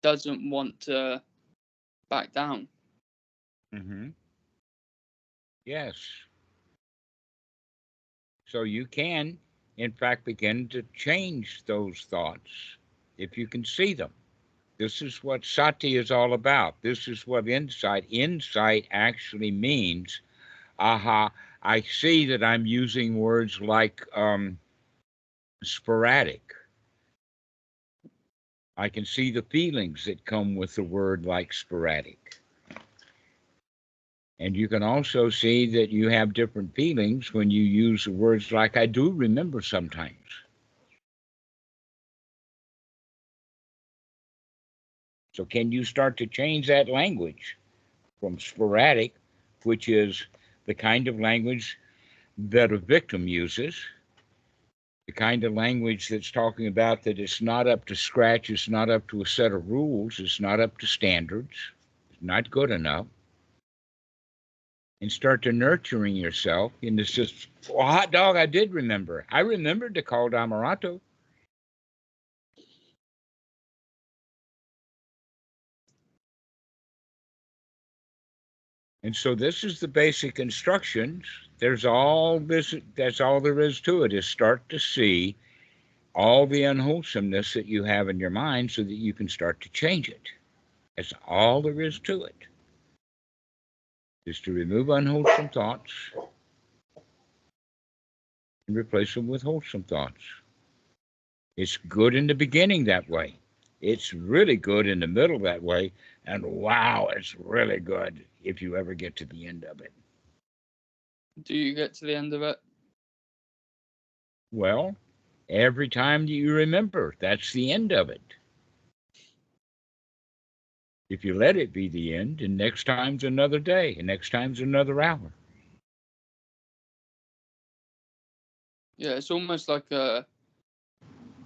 doesn't want to back down. Mm-hmm. Yes. So you can, in fact, begin to change those thoughts if you can see them. This is what sati is all about. This is what insight. Insight actually means, aha, I see that I'm using words like sporadic. I can see the feelings that come with the word like sporadic. And you can also see that you have different feelings when you use the words like I do remember sometimes. So can you start to change that language from sporadic, which is the kind of language that a victim uses, the kind of language that's talking about that it's not up to scratch, it's not up to a set of rules, it's not up to standards, it's not good enough, and start to nurturing yourself. And it's just, well, hot dog, I did remember. I remembered to call Dhammarato. And so this is the basic instructions. There's all this, that's all there is to it, is start to see all the unwholesomeness that you have in your mind so that you can start to change it. That's all there is to it. Is to remove unwholesome thoughts and replace them with wholesome thoughts. It's good in the beginning that way. It's really good in the middle that way. And wow, it's really good if you ever get to the end of it. Do you get to the end of it? Well, every time you remember, that's the end of it. If you let it be the end, and next time's another day, and next time's another hour. Yeah, it's almost like for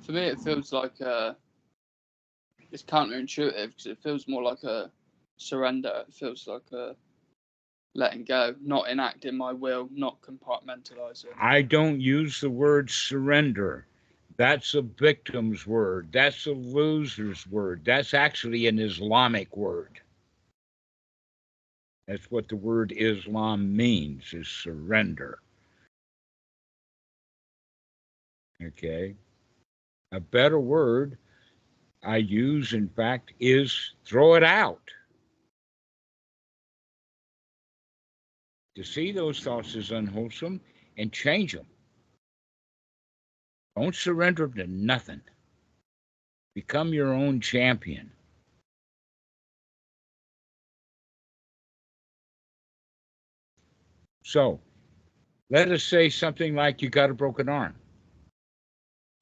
me, it feels like it's counterintuitive because it feels more like a surrender. It feels like a letting go, not enacting my will, not compartmentalizing. I don't use the word surrender. That's a victim's word. That's a loser's word. That's actually an Islamic word. That's what the word Islam means, is surrender. Okay? A better word I use, in fact, is throw it out. To see those thoughts as unwholesome and change them. Don't surrender to nothing. Become your own champion. So, let us say something like you got a broken arm.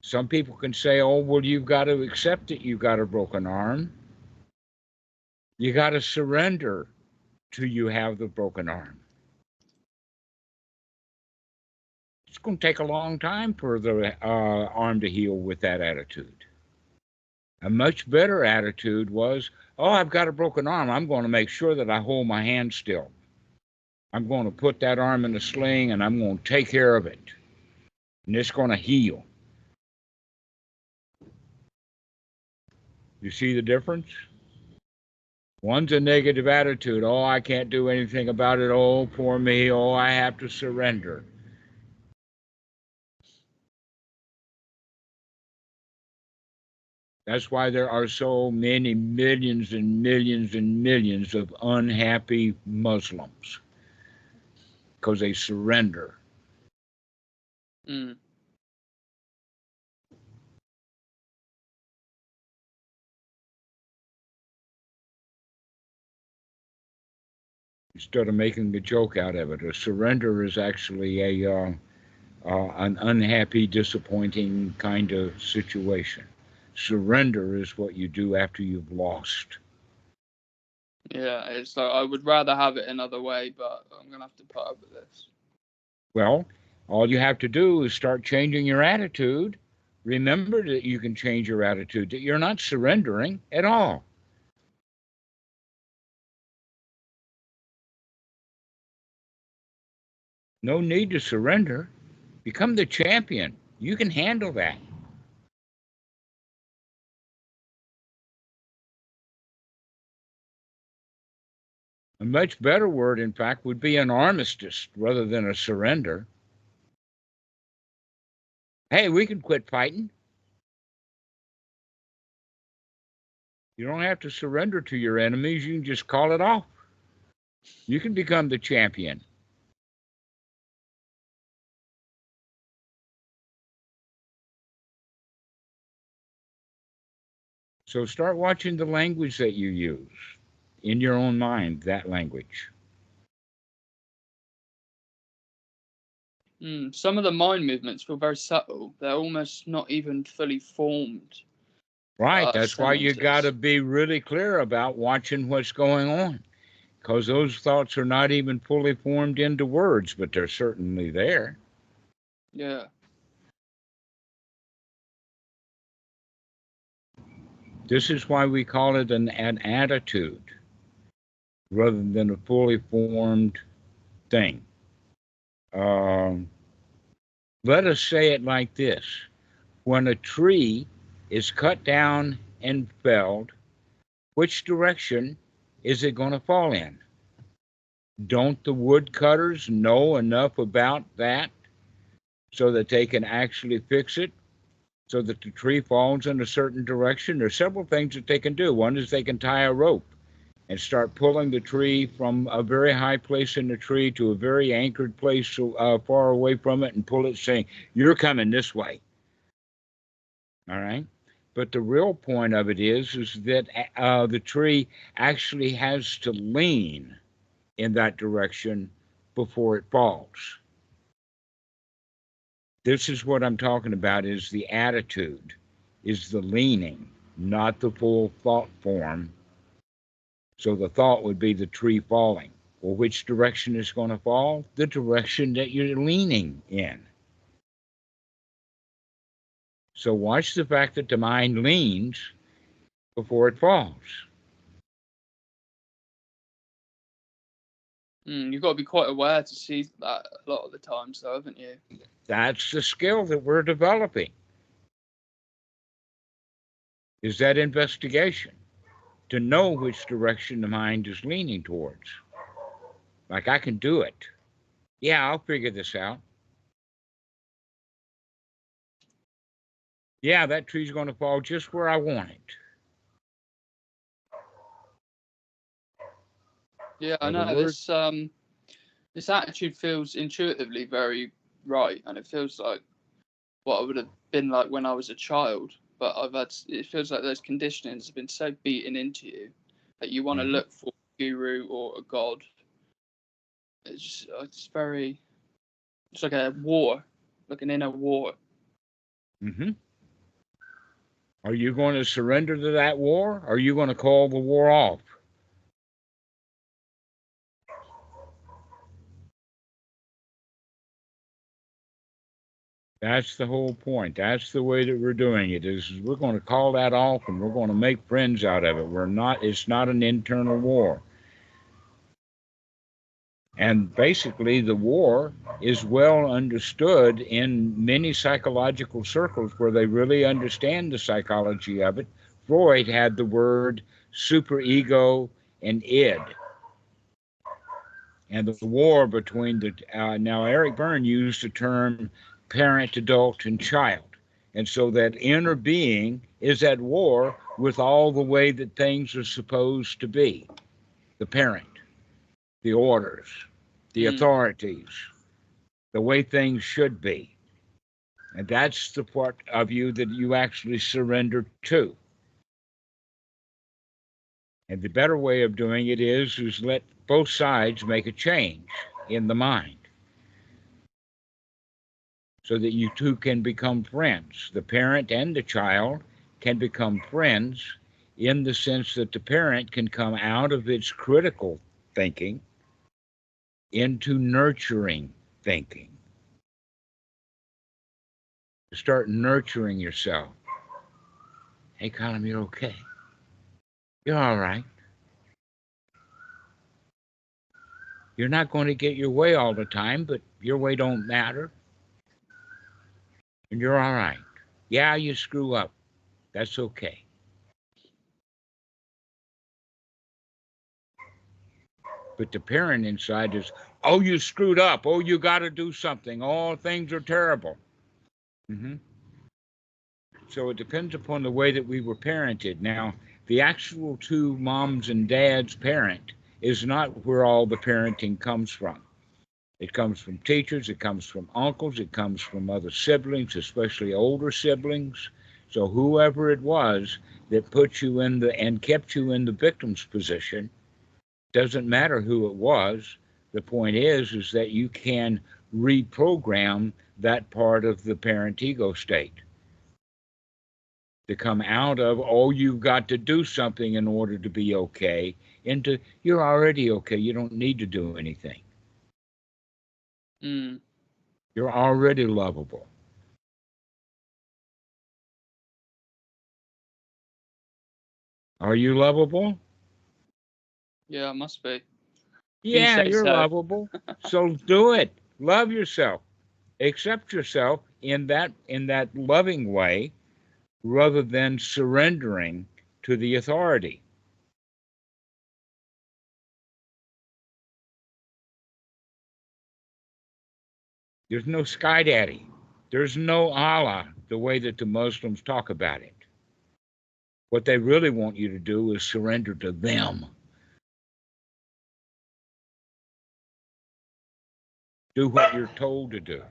Some people can say, oh, well, you've got to accept that you got a broken arm. You got to surrender till you have the broken arm. It's going to take a long time for the arm to heal with that attitude. A much better attitude was, oh, I've got a broken arm. I'm going to make sure that I hold my hand still. I'm going to put that arm in a sling and I'm going to take care of it. And it's going to heal. You see the difference? One's a negative attitude. Oh, I can't do anything about it. Oh, poor me. Oh, I have to surrender. That's why there are so many millions and millions and millions of unhappy Muslims, because they surrender. Mm. Instead of making a joke out of it, a surrender is actually an unhappy, disappointing kind of situation. Surrender is what you do after you've lost. Yeah, it's like I would rather have it another way, but I'm going to have to put up with this. Well, all you have to do is start changing your attitude. Remember that you can change your attitude, that you're not surrendering at all. No need to surrender. Become the champion. You can handle that. A much better word, in fact, would be an armistice rather than a surrender. Hey, we can quit fighting. You don't have to surrender to your enemies. You can just call it off. You can become the champion. So start watching the language that you use in your own mind, that language. Some of the mind movements feel very subtle. They're almost not even fully formed. Right. That's why you got to sentences. be really clear about watching what's going on, because those thoughts are not even fully formed into words, but they're certainly there. Yeah. This is why we call it an attitude rather than a fully formed thing. Let us say it like this. When a tree is cut down and felled, which direction is it going to fall in? Don't the woodcutters know enough about that so that they can actually fix it so that the tree falls in a certain direction? There's several things that they can do. One is they can tie a rope and start pulling the tree from a very high place in the tree to a very anchored place far away from it and pull it, saying, you're coming this way. All right? But the real point of it is that the tree actually has to lean in that direction before it falls. This is what I'm talking about, is the attitude, is the leaning, not the full thought form. So the thought would be the tree falling. Well, which direction is going to fall? The direction that you're leaning in. So watch the fact that the mind leans before it falls. You've got to be quite aware to see that a lot of the times, though, haven't you? That's the skill that we're developing, is that investigation, to know which direction the mind is leaning towards. Like, I can do it. Yeah, I'll figure this out. Yeah, that tree's going to fall just where I want it. Yeah, I know. This attitude feels intuitively very right, and it feels like what I would have been like when I was a child. But it feels like those conditionings have been so beaten into you that you want to look for a guru or a god. It's like a war, like an inner war. Mm-hmm. Are you going to surrender to that war? Or are you going to call the war off? That's the whole point. That's the way that we're doing it, is we're going to call that off and we're going to make friends out of it. It's not an internal war. And basically, the war is well understood in many psychological circles where they really understand the psychology of it. Freud had the word superego and id. And the war between now Eric Berne used the term parent, adult, and child. And so that inner being is at war with all the way that things are supposed to be. The parent, the orders, the authorities, the way things should be. And that's the part of you that you actually surrender to. And the better way of doing it is let both sides make a change in the mind so that you two can become friends. The parent and the child can become friends in the sense that the parent can come out of its critical thinking into nurturing thinking. Start nurturing yourself. Hey, Callum, you're okay. You're all right. You're not going to get your way all the time, but your way don't matter. And you're all right. Yeah, you screw up. That's okay. But the parent inside is, oh, you screwed up. Oh, you got to do something. Oh, things are terrible. So it depends upon the way that we were parented. Now, the actual two moms and dads parent is not where all the parenting comes from. It comes from teachers, it comes from uncles, it comes from other siblings, especially older siblings. So whoever it was that put you in the and kept you in the victim's position, doesn't matter who it was. The point is that you can reprogram that part of the parent ego state to come out of, oh, you've got to do something in order to be okay, into you're already okay. You don't need to do anything. You're already lovable. Are you lovable? Yeah, I must be. Yeah, you're lovable. So do it. Love yourself. Accept yourself in that loving way, rather than surrendering to the authority. There's no sky daddy. There's no Allah, the way that the Muslims talk about it. What they really want you to do is surrender to them. Do what you're told to do.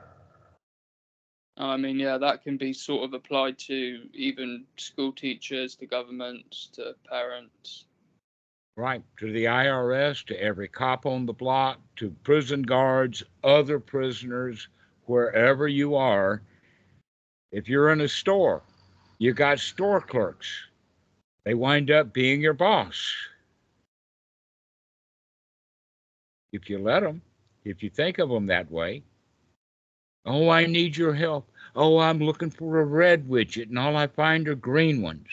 I mean, yeah, that can be sort of applied to even school teachers, to governments, to parents. Right, to the IRS, to every cop on the block, to prison guards, other prisoners, wherever you are. If you're in a store, you got store clerks. They wind up being your boss. If you let them, if you think of them that way. Oh, I need your help. Oh, I'm looking for a red widget, and all I find are green ones.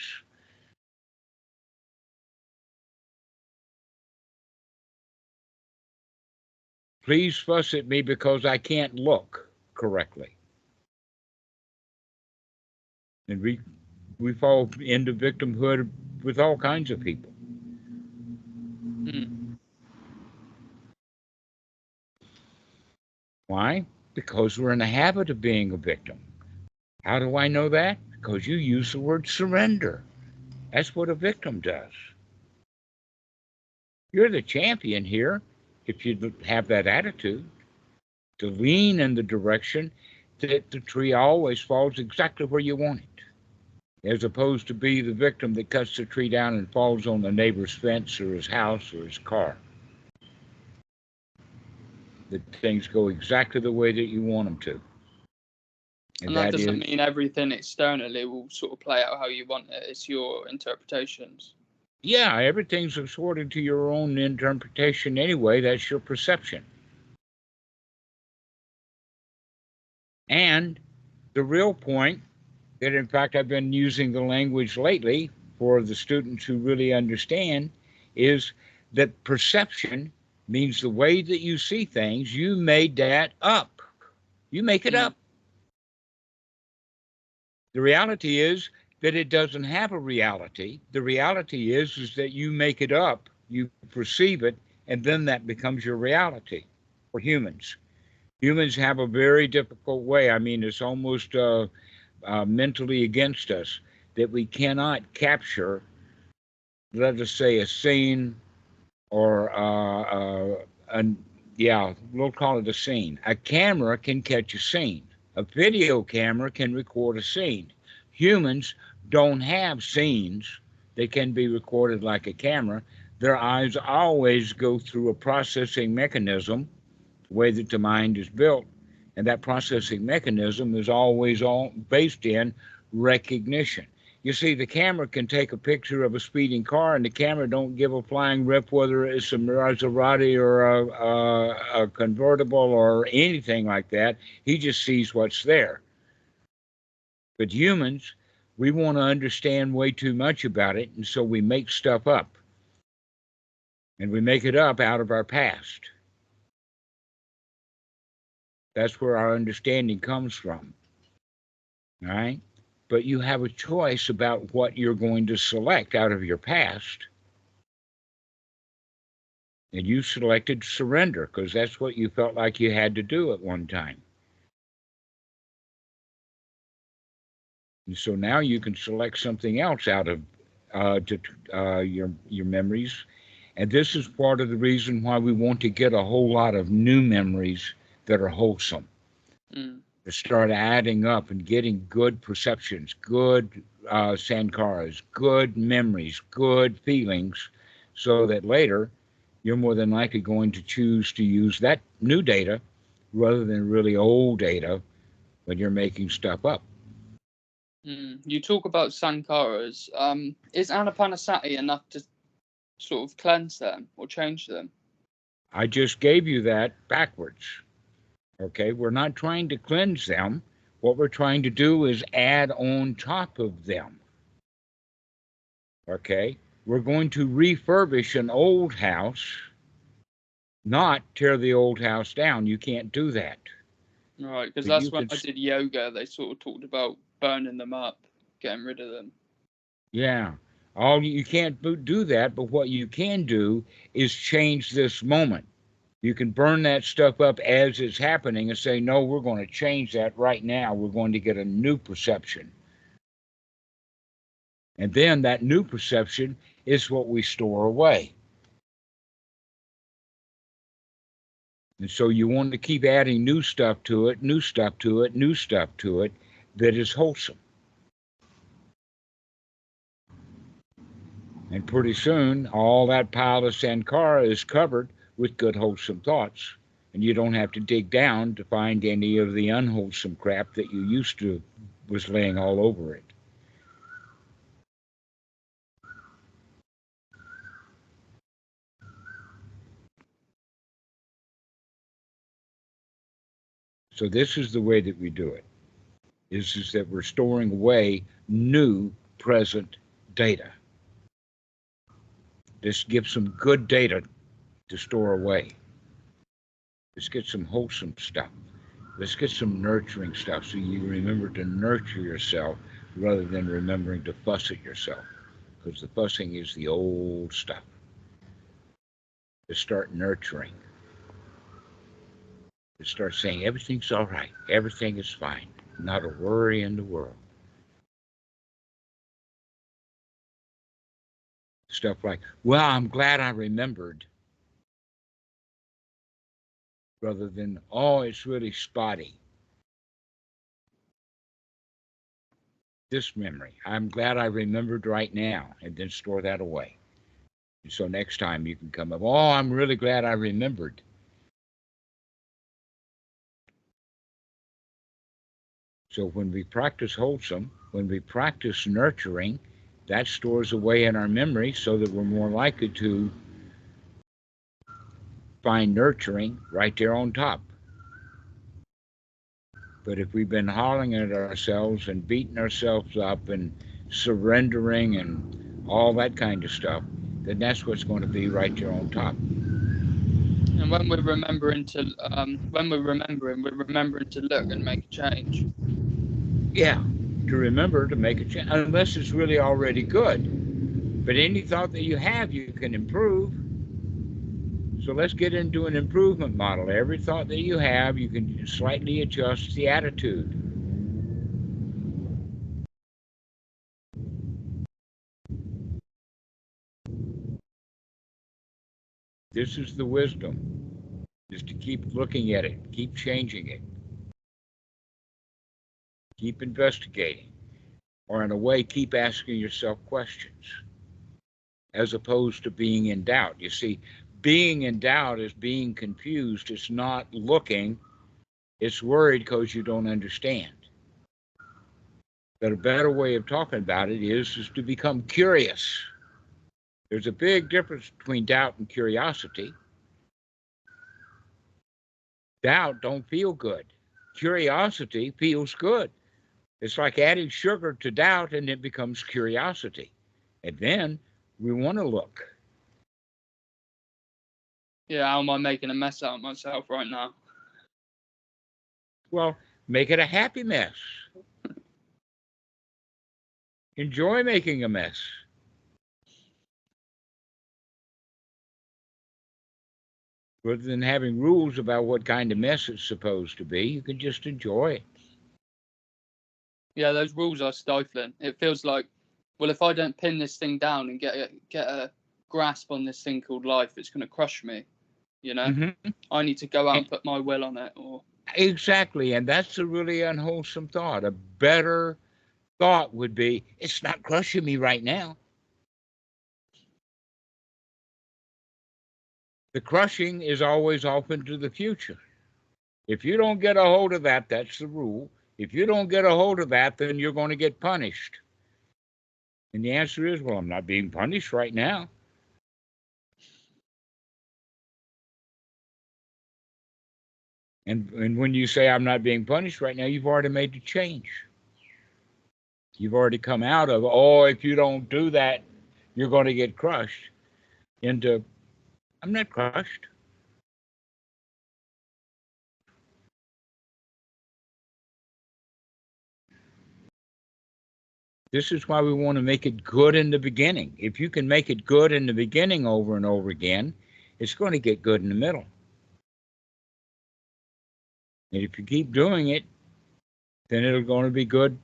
Please fuss at me because I can't look correctly. And we fall into victimhood with all kinds of people. Why? Because we're in the habit of being a victim. How do I know that? Because you use the word surrender. That's what a victim does. You're the champion here if you have that attitude, to lean in the direction that the tree always falls exactly where you want it, as opposed to be the victim that cuts the tree down and falls on the neighbor's fence or his house or his car. That things go exactly the way that you want them to. And that doesn't mean everything externally will sort of play out how you want it. It's your interpretations. Yeah, everything's according to your own interpretation anyway. That's your perception. And the real point that, in fact, I've been using the language lately for the students who really understand is that perception means the way that you see things. You made that up. You make it up. The reality is that it doesn't have a reality. The reality is that you make it up, you perceive it, and then that becomes your reality. For humans, humans have a very difficult way. I mean, it's almost mentally against us that we cannot capture, let us say, a scene or we'll call it a scene. A camera can catch a scene. A video camera can record a scene. Humans don't have scenes that can be recorded like a camera. Their eyes always go through a processing mechanism, the way that the mind is built. And that processing mechanism is always all based in recognition. You see, the camera can take a picture of a speeding car, and the camera don't give a flying rip whether it's a Maserati or a convertible or anything like that. He just sees what's there. But humans, we want to understand way too much about it, and so we make stuff up. And we make it up out of our past. That's where our understanding comes from. All right? But you have a choice about what you're going to select out of your past. And you selected surrender because that's what you felt like you had to do at one time. And so now you can select something else out of your memories. And this is part of the reason why we want to get a whole lot of new memories that are wholesome. To start adding up and getting good perceptions, good sankaras, good memories, good feelings, so that later you're more than likely going to choose to use that new data rather than really old data when you're making stuff up. You talk about sankaras. Is anapanasati enough to sort of cleanse them or change them? I just gave you that backwards. Okay, we're not trying to cleanse them. What we're trying to do is add on top of them. Okay, we're going to refurbish an old house, not tear the old house down. You can't do that. Right, because that's when I did yoga. They sort of talked about burning them up, getting rid of them. Yeah, you can't do that, but what you can do is change this moment. You can burn that stuff up as it's happening and say, no, we're going to change that right now. We're going to get a new perception. And then that new perception is what we store away. And so you want to keep adding new stuff to it, new stuff to it, new stuff to it that is wholesome. And pretty soon, all that pile of sankara is covered with good, wholesome thoughts. And you don't have to dig down to find any of the unwholesome crap that you used to was laying all over it. So this is the way that we do it, is that we're storing away new present data. This gives some good data to store away. Let's get some wholesome stuff. Let's get some nurturing stuff so you remember to nurture yourself rather than remembering to fuss at yourself, because the fussing is the old stuff. To start nurturing. To start saying everything's all right, everything is fine, not a worry in the world. Stuff like, well, I'm glad I remembered, rather than, oh, it's really spotty. This memory, I'm glad I remembered right now, and then store that away. And so next time you can come up, oh, I'm really glad I remembered. So when we practice wholesome, when we practice nurturing, that stores away in our memory so that we're more likely to find nurturing right there on top. But if we've been hollering at ourselves and beating ourselves up and surrendering and all that kind of stuff, then that's what's going to be right there on top. And when we're remembering, we're remembering to look and make a change. Yeah, to remember to make a change, unless it's really already good. But any thought that you have, you can improve. So let's get into an improvement model. Every thought that you have, you can slightly adjust the attitude. This is the wisdom, is to keep looking at it, keep changing it, keep investigating, or in a way, keep asking yourself questions, as opposed to being in doubt. You see, being in doubt is being confused. It's not looking, it's worried because you don't understand. But a better way of talking about it is to become curious. There's a big difference between doubt and curiosity. Doubt don't feel good. Curiosity feels good. It's like adding sugar to doubt and it becomes curiosity. And then we want to look. Yeah, how am I making a mess out of myself right now? Well, make it a happy mess. Enjoy making a mess. Rather than having rules about what kind of mess it's supposed to be, you can just enjoy it. Yeah, those rules are stifling. It feels like, well, if I don't pin this thing down and get a grasp on this thing called life, it's going to crush me. You know, I need to go out and put my will on it. Or exactly, and that's a really unwholesome thought. A better thought would be, it's not crushing me right now. The crushing is always off into the future. If you don't get a hold of that, that's the rule. If you don't get a hold of that, then you're going to get punished. And the answer is, well, I'm not being punished right now. And when you say I'm not being punished right now, you've already made the change. You've already come out of, oh, if you don't do that, you're going to get crushed, into, I'm not crushed. This is why we want to make it good in the beginning. If you can make it good in the beginning over and over again, it's going to get good in the middle. And if you keep doing it, then it's going to be good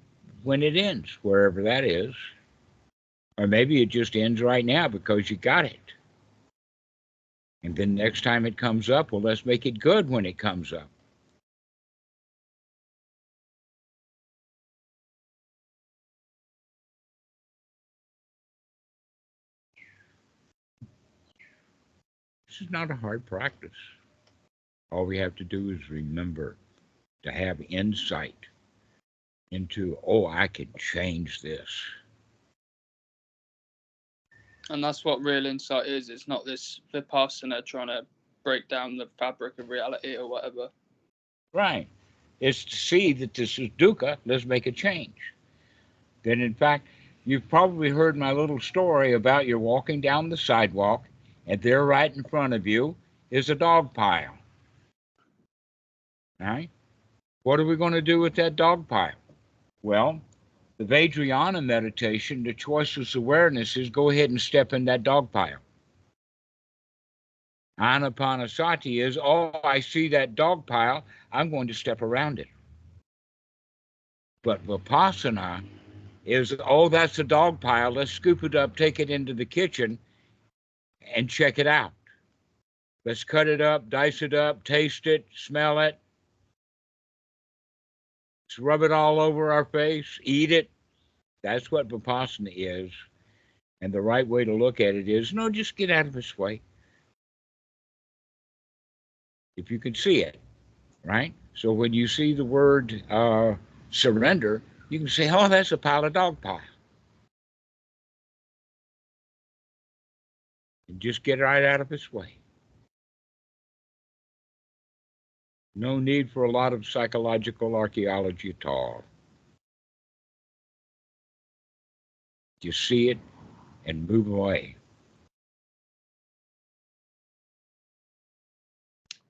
when it ends, wherever that is. Or maybe it just ends right now because you got it. And then next time it comes up, well, let's make it good when it comes up. This is not a hard practice. All we have to do is remember to have insight into, oh, I can change this. And that's what real insight is. It's not this Vipassana trying to break down the fabric of reality or whatever. Right. It's to see that this is dukkha, let's make a change. Then, in fact, you've probably heard my little story about you're walking down the sidewalk, and there right in front of you is a dog pile. Right? What are we going to do with that dog pile? Well, the Vajrayana meditation, the choiceless awareness is go ahead and step in that dog pile. Anapanasati is, oh, I see that dog pile, I'm going to step around it. But Vipassana is, oh, that's a dog pile, let's scoop it up, take it into the kitchen, and check it out. Let's cut it up, dice it up, taste it, smell it. Let's rub it all over our face, eat it. That's what Vipassana is. And the right way to look at it is, no, just get out of its way. If you can see it, right? So when you see the word surrender, you can say, oh, that's a pile of dog pile. And just get right out of its way. No need for a lot of psychological archaeology at all. Just see it and move away.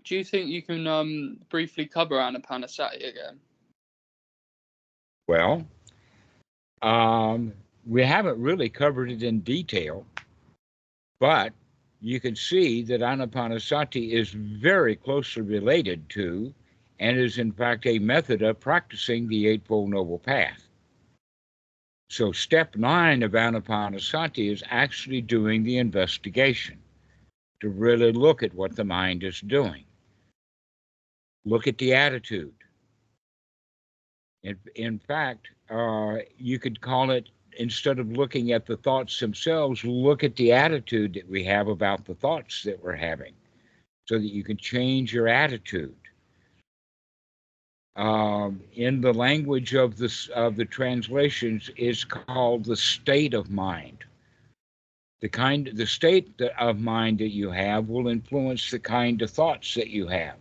Do you think you can briefly cover Anapanasati again? Well, we haven't really covered it in detail, but you can see that Anapanasati is very closely related to, and is in fact a method of practicing the Eightfold Noble Path. So step 9 of Anapanasati is actually doing the investigation, to really look at what the mind is doing. Look at the attitude. In fact, you could call it, instead of looking at the thoughts themselves, look at the attitude that we have about the thoughts that we're having, so that you can change your attitude. In the language of the translations, is called the state of mind. The state of mind that you have will influence the kind of thoughts that you have.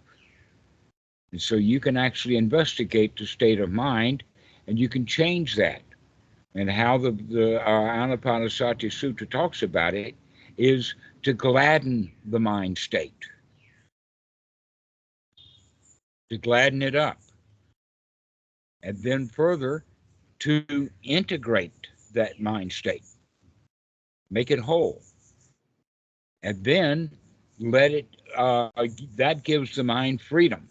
And so you can actually investigate the state of mind, and you can change that. And how the Anapanasati Sutra talks about it is to gladden the mind state, to gladden it up. And then further, to integrate that mind state, make it whole. And then let it, that gives the mind freedom.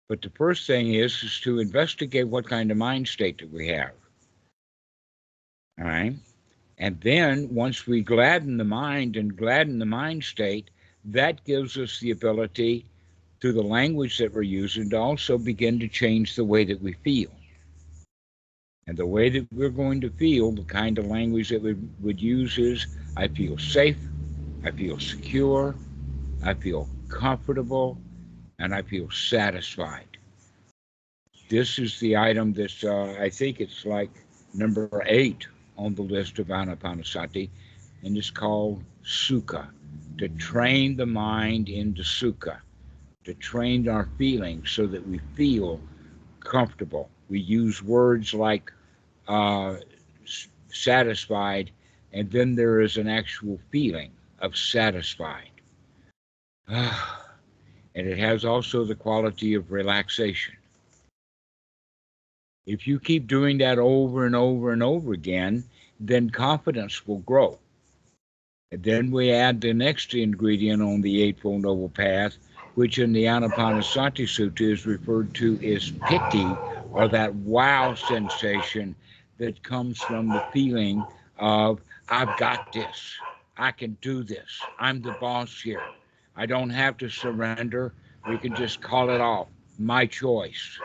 But the first thing is to investigate what kind of mind state that we have. All right. And then once we gladden the mind and gladden the mind state, that gives us the ability through the language that we're using to also begin to change the way that we feel. And the way that we're going to feel, the kind of language that we would use is, I feel safe, I feel secure, I feel comfortable, and I feel satisfied. This is the item that's, I think it's like number 8 on the list of Anapanasati, and it's called Sukha, to train the mind into Sukha, to train our feelings so that we feel comfortable. We use words like satisfied, and then there is an actual feeling of satisfied. And it has also the quality of relaxation. If you keep doing that over and over and over again, then confidence will grow. And then we add the next ingredient on the Eightfold Noble Path, which in the Anapanasati Sutta is referred to as piti, or that wow sensation that comes from the feeling of, I've got this, I can do this, I'm the boss here, I don't have to surrender, we can just call it off, my choice.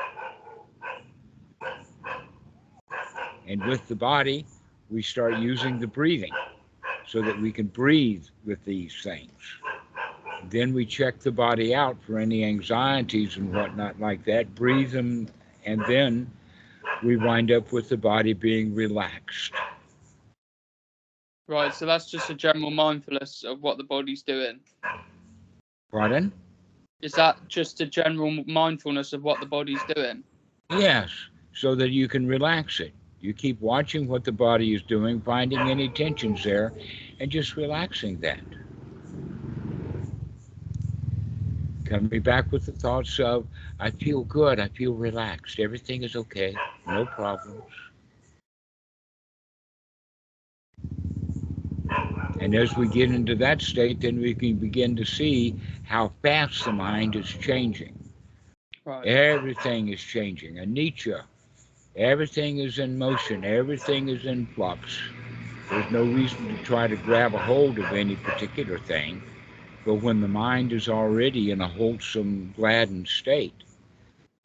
And with the body, we start using the breathing so that we can breathe with these things. Then we check the body out for any anxieties and whatnot like that, breathe them, and then we wind up with the body being relaxed. Right, so that's just a general mindfulness of what the body's doing. Pardon? Is that just a general mindfulness of what the body's doing? Yes, so that you can relax it. You keep watching what the body is doing, finding any tensions there, and just relaxing that. Coming back with the thoughts of, I feel good, I feel relaxed, everything is okay, no problems. And as we get into that state, then we can begin to see how fast the mind is changing. Right. Everything is changing. Anicca. Everything is in motion. Everything is in flux. There's no reason to try to grab a hold of any particular thing. But when the mind is already in a wholesome, gladdened state,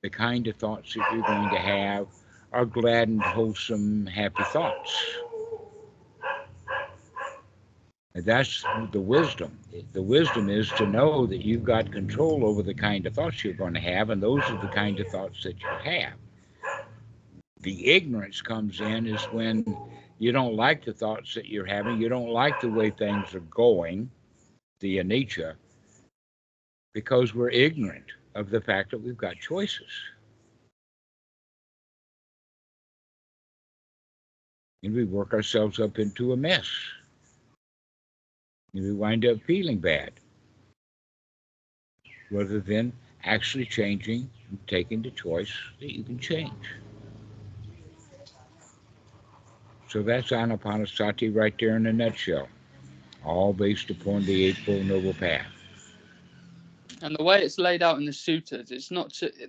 the kind of thoughts that you're going to have are gladdened, wholesome, happy thoughts. And that's the wisdom. The wisdom is to know that you've got control over the kind of thoughts you're going to have, and those are the kind of thoughts that you have. The ignorance comes in is when you don't like the thoughts that you're having, you don't like the way things are going, the anicca, because we're ignorant of the fact that we've got choices. And we work ourselves up into a mess. And we wind up feeling bad, rather than actually changing and taking the choice that you can change. So that's Anapanasati right there in a nutshell, all based upon the Eightfold Noble Path. And the way it's laid out in the suttas,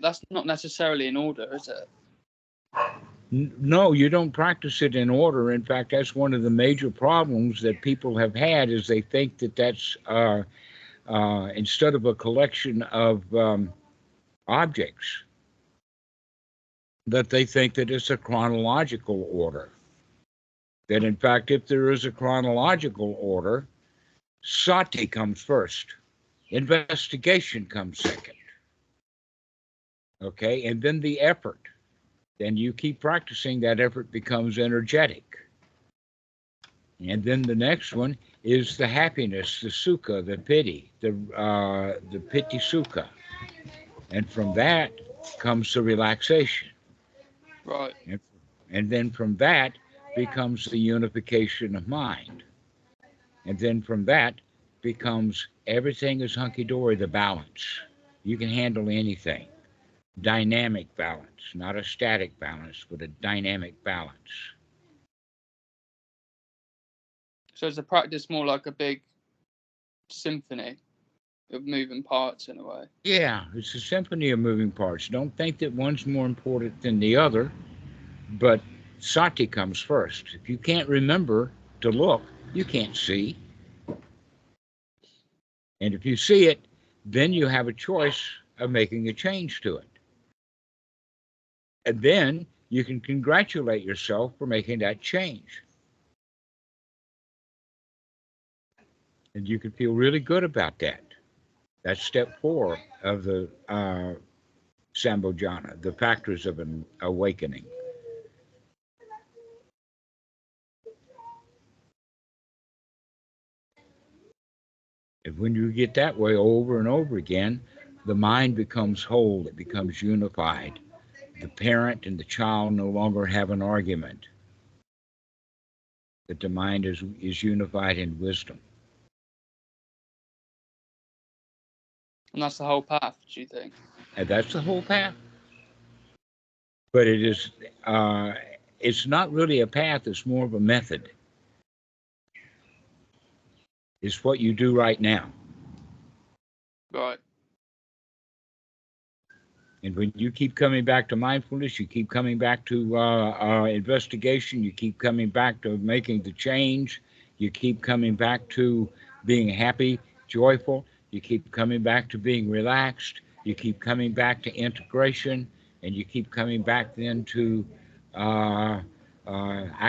that's not necessarily in order, is it? No, you don't practice it in order. In fact, that's one of the major problems that people have had, is they think that that's instead of a collection of objects, that they think that it's a chronological order. That in fact, if there is a chronological order, sati comes first, investigation comes second. Okay, and then the effort. Then you keep practicing, that effort becomes energetic. And then the next one is the happiness, the sukha, the piti, the piti sukha. And from that comes the relaxation. Right. And then from that becomes the unification of mind. And then from that becomes everything is hunky-dory, the balance. You can handle anything. Dynamic balance, not a static balance, but a dynamic balance. So is the practice more like a big symphony of moving parts in a way? Yeah, it's a symphony of moving parts. Don't think that one's more important than the other, but sati comes first. If you can't remember to look, you can't see. And if you see it, then you have a choice of making a change to it. And then you can congratulate yourself for making that change. And you can feel really good about that. That's step 4 of the Sambhojana, the factors of an awakening. And when you get that way over and over again, the mind becomes whole, it becomes unified. The parent and the child no longer have an argument. That the mind is unified in wisdom. And that's the whole path, do you think? And that's the whole path. But it is, it's not really a path, it's more of a method. It's what you do right now. Right. And when you keep coming back to mindfulness, you keep coming back to investigation, you keep coming back to making the change, you keep coming back to being happy, joyful, you keep coming back to being relaxed, you keep coming back to integration, and you keep coming back then to I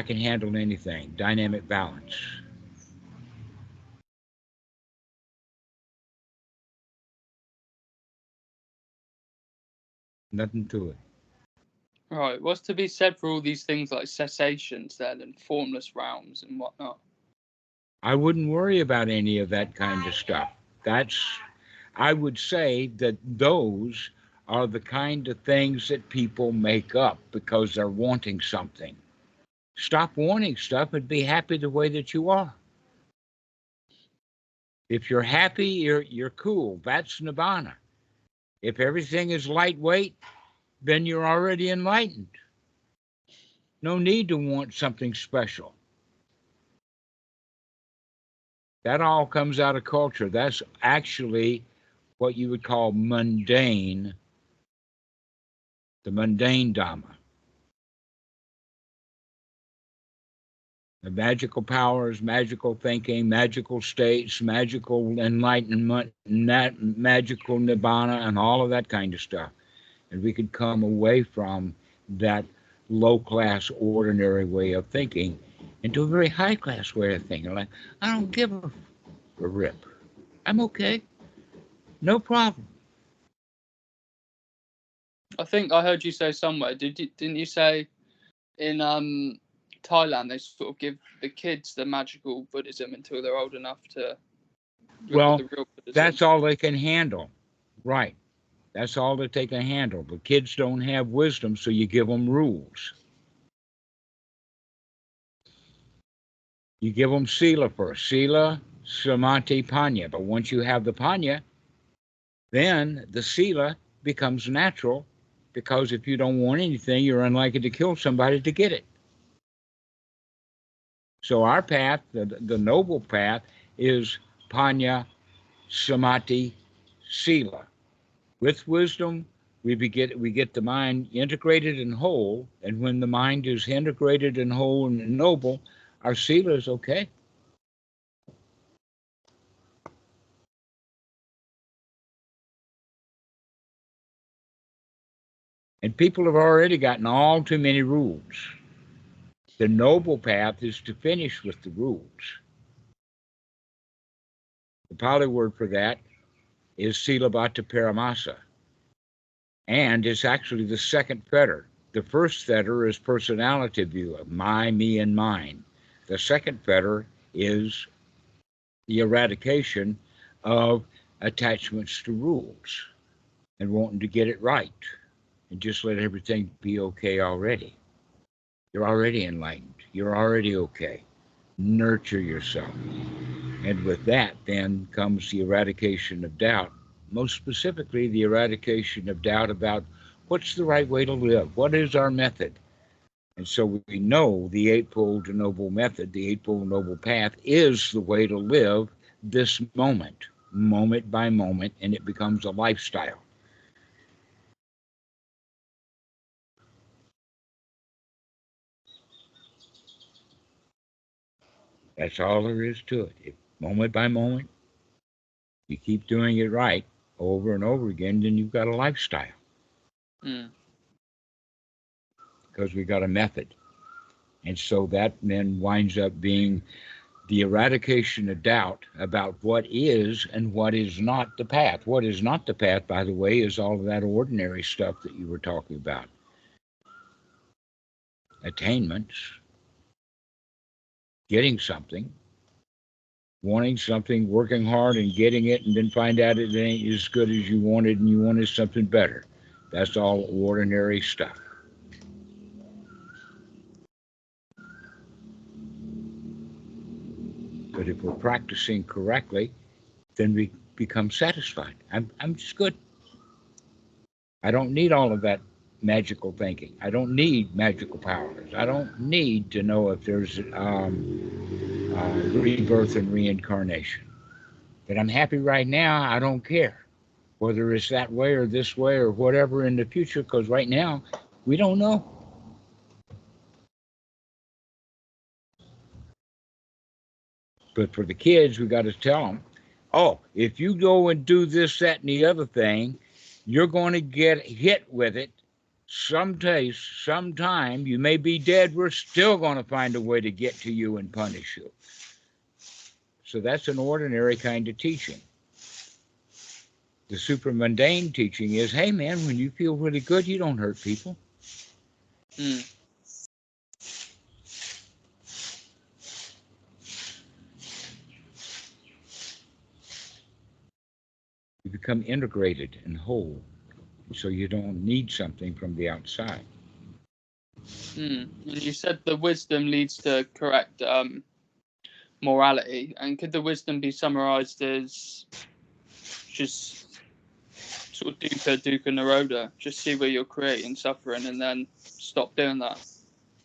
can handle anything, dynamic balance. Nothing to it. Right. What's to be said for all these things like cessations then and formless realms and whatnot? I wouldn't worry about any of that kind of stuff. I would say that those are the kind of things that people make up because they're wanting something. Stop wanting stuff and be happy the way that you are. If you're happy, you're cool. That's nirvana. If everything is lightweight, then you're already enlightened. No need to want something special. That all comes out of culture. That's actually what you would call mundane, the mundane Dhamma. The magical powers, magical thinking, magical states, magical enlightenment, magical nibbana, and all of that kind of stuff. And we could come away from that low-class, ordinary way of thinking into a very high-class way of thinking. Like, I don't give a rip. I'm okay. No problem. I think I heard you say somewhere. Didn't you say in Thailand they sort of give the kids the magical Buddhism until they're old enough to Well, the real Buddhism? That's all they can handle. Right. That's all that they can handle. The kids don't have wisdom, so you give them rules. You give them sila first. Sila, samadhi, panya. But once you have the panya, then the sila becomes natural, because if you don't want anything, you're unlikely to kill somebody to get it. So our path, the noble path, is panya, samadhi, sila. With wisdom, we get the mind integrated and whole, and when the mind is integrated and whole and noble, our sila is okay. And people have already gotten all too many rules. The noble path is to finish with the rules. The Pali word for that is silabhata paramasa. And it's actually the second fetter. The first fetter is personality view of my, me, and mine. The second fetter is the eradication of attachments to rules and wanting to get it right and just let everything be okay already. You're already enlightened. You're already okay. Nurture yourself. And with that then comes the eradication of doubt. Most specifically, the eradication of doubt about what's the right way to live. What is our method? And so we know the Eightfold Noble Method, the Eightfold Noble Path is the way to live this moment, moment by moment, and it becomes a lifestyle. That's all there is to it. Moment by moment, you keep doing it right over and over again, then you've got a lifestyle. Because we got a method. And so that then winds up being the eradication of doubt about what is and what is not the path. What is not the path, by the way, is all of that ordinary stuff that you were talking about. Attainments, getting something, wanting something, working hard and getting it, and then find out it ain't as good as you wanted and you wanted something better. That's all ordinary stuff. But if we're practicing correctly, then we become satisfied. I'm just good. I don't need all of that magical thinking. I don't need magical powers. I don't need to know if there's rebirth and reincarnation. But I'm happy right now. I don't care whether it's that way or this way or whatever in the future, because right now we don't know. But for the kids, we got to tell them, oh, if you go and do this, that, and the other thing, you're going to get hit with it sometime. You may be dead. We're still going to find a way to get to you and punish you. So that's an ordinary kind of teaching. The super mundane teaching is, hey, man, when you feel really good, you don't hurt people. You become integrated and whole, so you don't need something from the outside. And you said the wisdom leads to correct morality, and could the wisdom be summarized as just sort of dukkha nirodha, just see where you're creating suffering and then stop doing that?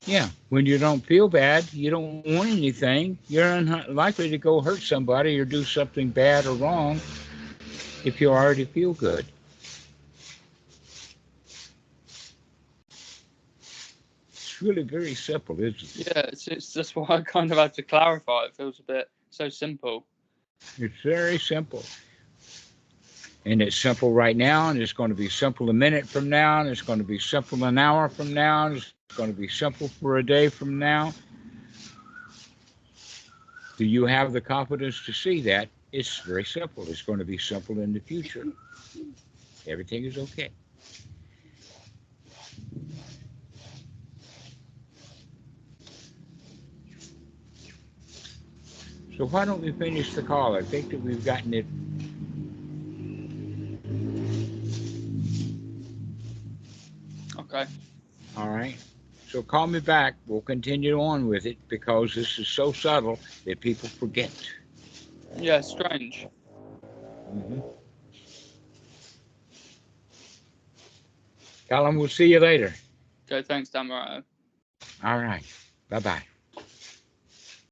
Yeah, when you don't feel bad, you don't want anything, you're unlikely to go hurt somebody or do something bad or wrong if you already feel good. It's really very simple, isn't it? Yeah, it's just why I kind of had to clarify. It feels a bit so simple. It's very simple. And it's simple right now, and it's going to be simple a minute from now, and it's going to be simple an hour from now, and it's going to be simple for a day from now. Do you have the confidence to see that? It's very simple. It's going to be simple in the future. Everything is okay. So why don't we finish the call? I think that we've gotten it. Okay. All right. So call me back. We'll continue on with it because this is so subtle that people forget. Yeah, strange. Callum, we'll see you later. Okay, thanks, Dhammarato. All right. Bye-bye.